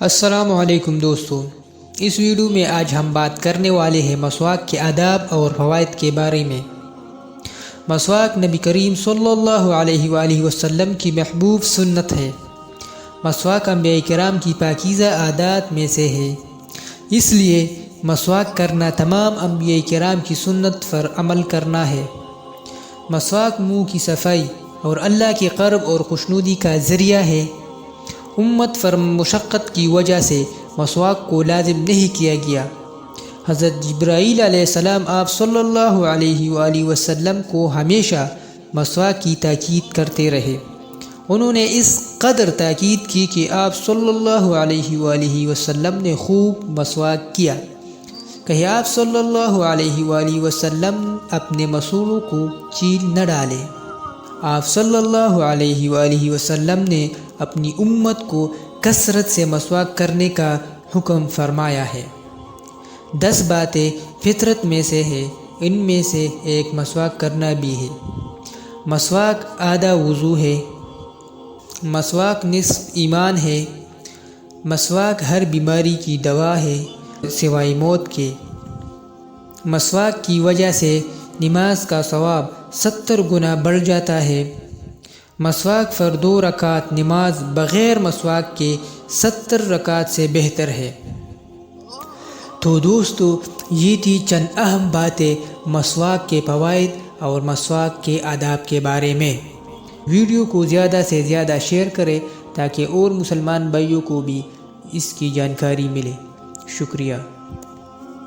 السلام علیکم دوستو، اس ویڈیو میں آج ہم بات کرنے والے ہیں مسواک کے آداب اور فوائد کے بارے میں۔ مسواک نبی کریم صلی اللہ علیہ وآلہ وسلم کی محبوب سنت ہے۔ مسواک انبیاء کرام کی پاکیزہ عادات میں سے ہے، اس لیے مسواک کرنا تمام انبیاء کرام کی سنت پر عمل کرنا ہے۔ مسواک منہ کی صفائی اور اللہ کے قرب اور خوشنودی کا ذریعہ ہے۔ امت پر مشقت کی وجہ سے مسواک کو لازم نہیں کیا گیا۔ حضرت جبرائیل علیہ السلام آپ صلی اللہ علیہ وآلہ وسلم کو ہمیشہ مسواک کی تاکید کرتے رہے۔ انہوں نے اس قدر تاکید کی کہ آپ صلی اللہ علیہ وآلہ وسلم نے خوب مسواک کیا۔ کہیں آپ صلی اللہ علیہ وآلہ وسلم اپنے مسوروں کو چیل نہ ڈالے۔ آپ صلی اللہ علیہ وآلہ وسلم نے اپنی امت کو کثرت سے مسواک کرنے کا حکم فرمایا ہے۔ 10 باتیں فطرت میں سے ہے، ان میں سے ایک مسواک کرنا بھی ہے۔ مسواک آدھا وضو ہے۔ مسواک نصف ایمان ہے۔ مسواک ہر بیماری کی دوا ہے سوائے موت کے۔ مسواک کی وجہ سے نماز کا ثواب 70 گنا بڑھ جاتا ہے۔ مسواک پر 2 رکعت نماز بغیر مسواک کے 70 رکعت سے بہتر ہے۔ تو دوستو، یہ تھی چند اہم باتیں مسواک کے فوائد اور مسواک کے آداب کے بارے میں۔ ویڈیو کو زیادہ سے زیادہ شیئر کریں تاکہ اور مسلمان بھائیوں کو بھی اس کی جانکاری ملے۔ شکریہ۔